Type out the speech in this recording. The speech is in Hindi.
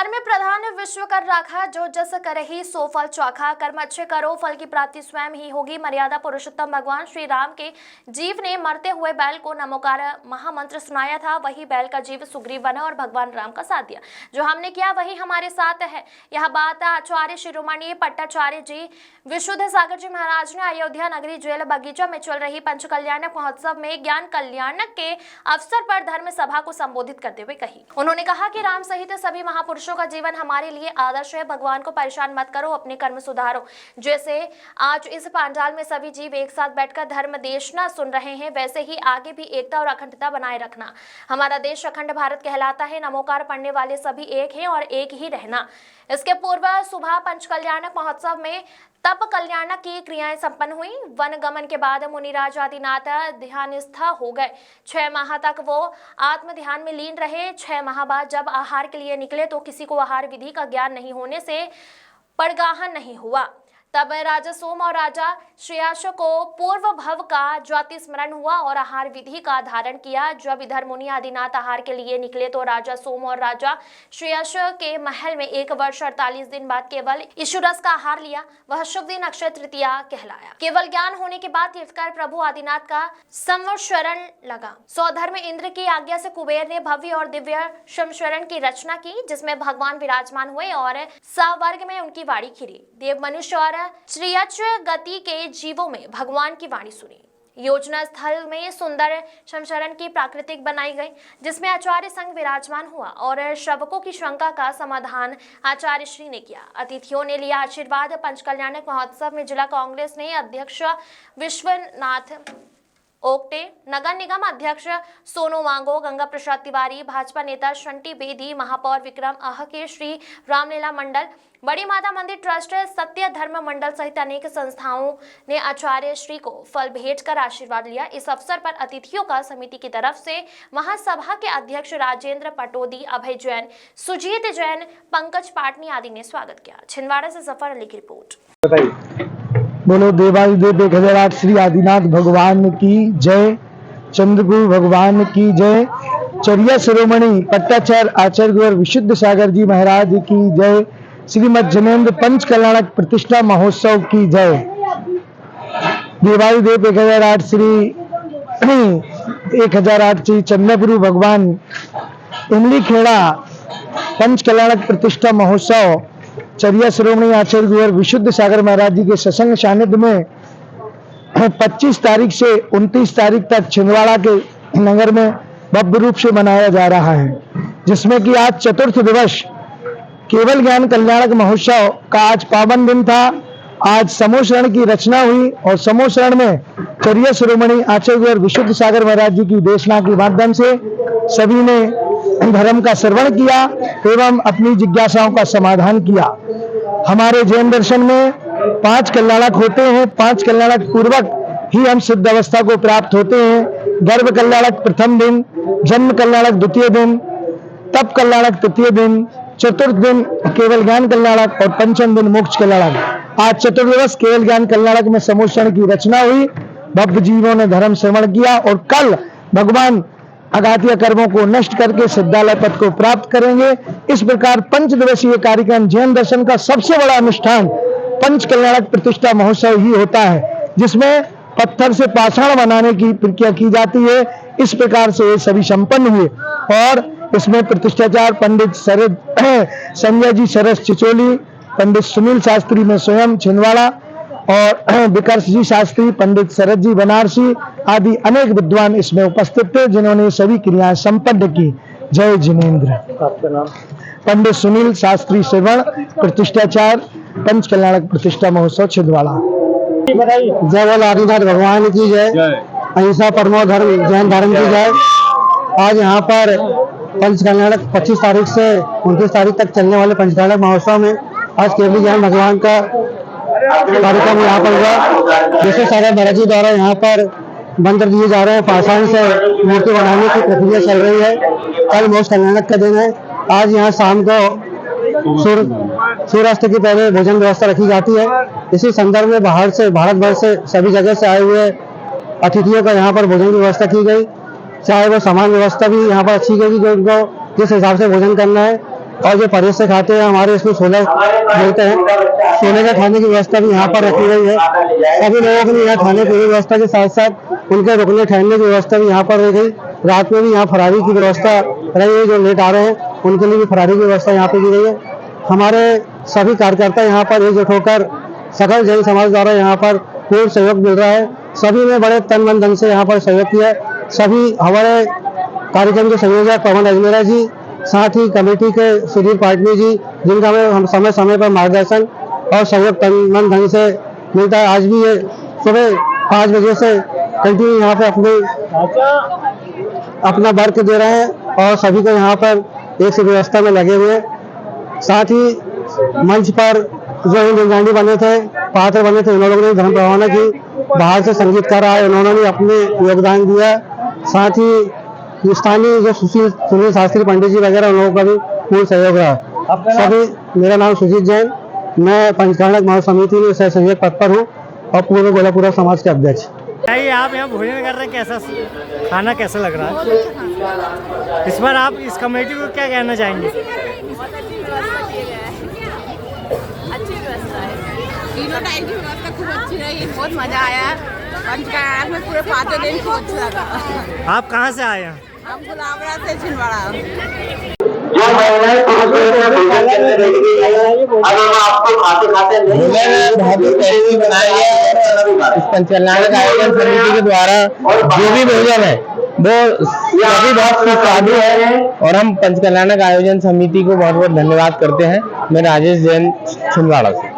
कर में प्रधान विश्व कर राखा, जो जस करहि सो फल चौखा। कर्म अच्छे करो, फल की प्राप्ति स्वयं ही होगी। मर्यादा पुरुषोत्तम भगवान श्री राम के जीव ने मरते हुए बैल को नमोकार महामंत्र सुनाया था। वही बैल का जीव सुग्रीव बना और भगवान राम का साथ दिया। जो हमने किया वही हमारे साथ है। यह बात आचार्य शिरोमणि पट्टाचार्य जी विशुद्ध सागर जी महाराज ने अयोध्या नगरी जेल बगीचा में चल रही पंच कल्याणक महोत्सव में ज्ञान कल्याणक के अवसर पर धर्म सभा को संबोधित करते हुए कही। उन्होंने कहा कि राम सहित सभी महापुरुषों का जीवन हमारे लिए आदर्श है। भगवान को परेशान मत करो, अपने कर्म सुधारो। जैसे आज इस पांडाल में सभी जीव एक साथ बैठकर धर्म देशना सुन रहे हैं, वैसे ही आगे भी एकता और अखंडता बनाए रखना। हमारा देश अखंड भारत कहलाता है। नमोकार पढ़ने वाले सभी एक हैं और एक ही रहना। इसके पूर्व सुबह पंच कल्याणक महोत्सव में तप कल्याणक की क्रियाएं संपन्न हुई। वन गमन के बाद मुनिराज आदिनाथ ध्यानस्थ हो गए। 6 माह तक वो आत्म ध्यान में लीन रहे। 6 माह बाद जब आहार के लिए निकले तो किसी को आहार विधि का ज्ञान नहीं होने से पड़गाहन नहीं हुआ। तब राजा सोम और राजा श्रेयस को पूर्व भव का ज्योति स्मरण हुआ और आहार विधि का धारण किया। जब इधर मुनि आदिनाथ आहार के लिए निकले तो राजा सोम और राजा श्रेयस के महल में 1 वर्ष 48 दिन बाद केवल ईशुरस का आहार लिया। वह शुभ दिन अक्षय तृतीया कहलाया। केवल ज्ञान होने के बाद तीर्थकर प्रभु आदिनाथ का संवत्सरण लगा। सौधर्म इंद्र की आज्ञा से कुबेर ने भव्य और दिव्य संवत्सरण की रचना की, जिसमें भगवान विराजमान हुए और सवर्ग में उनकी वाणी खिरी। देव मनुष्य और श्रेयस गति के जीवों में भगवान की वाणी सुनी। योजना स्थल में सुंदर शमशरण की प्राकृतिक बनाई गई, जिसमें आचार्य संग विराजमान हुआ और श्रवकों की शंका का समाधान आचार्य श्री ने किया। अतिथियों ने लिया आशीर्वाद। पंच कल्याणक महोत्सव में जिला कांग्रेस ने अध्यक्ष विश्वनाथ ओक्टे, नगर निगम अध्यक्ष सोनू वांगो, गंगा प्रसाद तिवारी, भाजपा नेता शंटी बेदी, महापौर विक्रम आहके, श्री रामलीला मंडल, बड़ी माता मंदिर ट्रस्ट, सत्य धर्म मंडल सहित अनेक संस्थाओं ने आचार्य श्री को फल भेंट कर आशीर्वाद लिया। इस अवसर पर अतिथियों का समिति की तरफ से महासभा के अध्यक्ष राजेंद्र पटोदी, अभय जैन, सुजीत जैन, पंकज पाटनी आदि ने स्वागत किया। छिंदवाड़ा से जफर अली की रिपोर्ट। बोलो देवादिदेव 1008 श्री आदिनाथ भगवान की जय, चंद्रगुरु भगवान की जय, चर्या शिरोमणि पट्टाचार्य आचार्य और विशुद्ध सागर जी महाराज की जय, श्रीमद जनेन्द्र पंच कल्याणक प्रतिष्ठा महोत्सव की जय। देवादिदेव 1008 श्री चंद्रगुरु भगवान इमली खेड़ा पंच कल्याणक प्रतिष्ठा महोत्सव चर्या शिरोमणि आचार्य और विशुद्ध सागर महाराज जी के सत्संग सानिध्य में 25 तारीख से 29 तारीख तक छिंदवाड़ा के नगर में भव्य रूप से मनाया जा रहा है, जिसमें कि आज चतुर्थ दिवस केवल ज्ञान कल्याणक महोत्सव का आज पावन दिन था। आज समूह शरण की रचना हुई और समूह शरण में चर्या शिरोमणि आचार्य और विशुद्ध सागर महाराज जी की देशना के माध्यम से सभी ने धर्म का श्रवण किया एवं अपनी जिज्ञासाओं का समाधान किया। हमारे जैन दर्शन में 5 कल्याणक होते हैं। 5 कल्याणक पूर्वक ही हम सिद्ध अवस्था को प्राप्त होते हैं। गर्भ कल्याणक प्रथम दिन, जन्म कल्याणक द्वितीय दिन, तप कल्याणक तृतीय दिन, चतुर्थ दिन केवल ज्ञान कल्याणक और पंचम दिन मोक्ष कल्याणक। आज चतुर्दिवस केवल ज्ञान कल्याणक में समूह की रचना हुई। भव्य जीवों ने धर्म श्रवण किया और कल भगवान अघातीय कर्मों को नष्ट करके सिद्धालय पद को प्राप्त करेंगे। इस प्रकार 5 दिवसीय कार्यक्रम जैन दर्शन का सबसे बड़ा अनुष्ठान पंच कल्याणक प्रतिष्ठा महोत्सव ही होता है, जिसमें पत्थर से पाषाण बनाने की प्रक्रिया की जाती है। इस प्रकार से ये सभी संपन्न हुए और इसमें प्रतिष्ठाचार्य पंडित संजय जी सरस चिचोली, पंडित सुनील शास्त्री में स्वयं छिंदवाड़ा और विकर्ष जी शास्त्री, पंडित शरद जी बनारसी आदि अनेक विद्वान इसमें उपस्थित थे, जिन्होंने सभी क्रियाएं संपन्न की। जय जिनेन्द्र। आपका नाम? पंडित सुनील शास्त्री श्रवण, प्रतिष्ठाचार्य पंच कल्याणक प्रतिष्ठा महोत्सव छिंदवाड़ा। जय बोल आदिनाथ भगवान की जय, अहिंसा परमो धर्म जैन धर्म की जय। आज यहाँ पर पंच कल्याणक 25 तारीख से 29 तारीख तक चलने वाले पंच कल्याणक महोत्सव में आज केवल ज्ञान भगवान का कार्यक्रम यहाँ पर हुआ। जैसे सागर महाराज जी द्वारा यहाँ पर मंत्र दिए जा रहे हैं, पाषाण से मूर्ति बनाने की प्रक्रिया चल रही है। कल मोक्ष कल्याणक का दिन है। आज यहाँ शाम को सूर्यास्त की पहले भोजन व्यवस्था रखी जाती है। इसी संदर्भ में बाहर से, भारत भर से, सभी जगह से आए हुए अतिथियों का यहाँ पर भोजन की व्यवस्था की गई। चाहे वो सामान व्यवस्था भी यहाँ पर अच्छी गई, जो उनको जिस हिसाब से भोजन करना है और जो परहेज से खाते हैं हमारे इसमें सोने मिलते हैं। सोने का खाने की व्यवस्था भी यहाँ पर रखी गई है। सभी लोगों के लिए यहाँ खाने पीने की व्यवस्था के साथ साथ उनके रुकने ठहरने की व्यवस्था भी यहाँ पर रह गई। रात में भी यहाँ फरारी की व्यवस्था रही है। जो लेट आ रहे हैं उनके लिए भी फरारी की व्यवस्था यहाँ पे की गई है। हमारे सभी कार्यकर्ता यहाँ पर एकजुट होकर सकल जैन समाज द्वारा यहाँ पर पूर्ण सहयोग मिल रहा है। सभी ने बड़े तन मन धन से यहाँ पर सहयोग किया। सभी हमारे कार्यक्रम के संयोजक पवन अजमेरा जी, साथ ही कमेटी के सुधीर पाटनी जी, जिनका हमें समय समय पर मार्गदर्शन और सहयोग तन मन धन से मिलता है। आज भी ये सुबह 5 बजे से कंटिन्यू यहाँ पे अपना वर्क दे रहे हैं और सभी को यहाँ पर एक से व्यवस्था में लगे हुए हैं। साथ ही मंच पर जो हिंदू बने थे, पात्र बने थे, उन लोगों ने धर्म प्रवाहना की। बाहर से संगीतकार आए, उन्होंने भी अपने योगदान दिया। साथ ही स्थानीय जो सुनील शास्त्री पंडित जी वगैरह, उन लोगों का भी पूर्ण सहयोग रहा। सभी, मेरा नाम सुजीत जैन, मैं पंचकल्याणक महासमिति में सह संयोजक पद पर हूँ और पूरे गोलापुरा समाज के अध्यक्ष। आप यहाँ भोजन कर रहे हैं, कैसा खाना कैसा लग रहा है? इस बार आप इस कमेटी को क्या कहना चाहेंगे? बहुत अच्छी व्यवस्था की गई है, अच्छी व्यवस्था है। तीनों टाइम की व्यवस्था खूब अच्छी रही, बहुत मजा आया। पंचकल्याण में पूरे 5 दिन खूब अच्छा लगा। आप कहाँ से आए हैं? हम गुलाबरा से छिंदवाड़ा। जो महिलाएं आपको खाते खाते इस पंचकल्याणक आयोजन समिति के द्वारा जो भी भोजन है वो सभी बहुत सुस्वादु है और हम पंचकल्याणक आयोजन समिति को बहुत बहुत धन्यवाद करते हैं। मैं राजेश जैन छिंदवाड़ा से।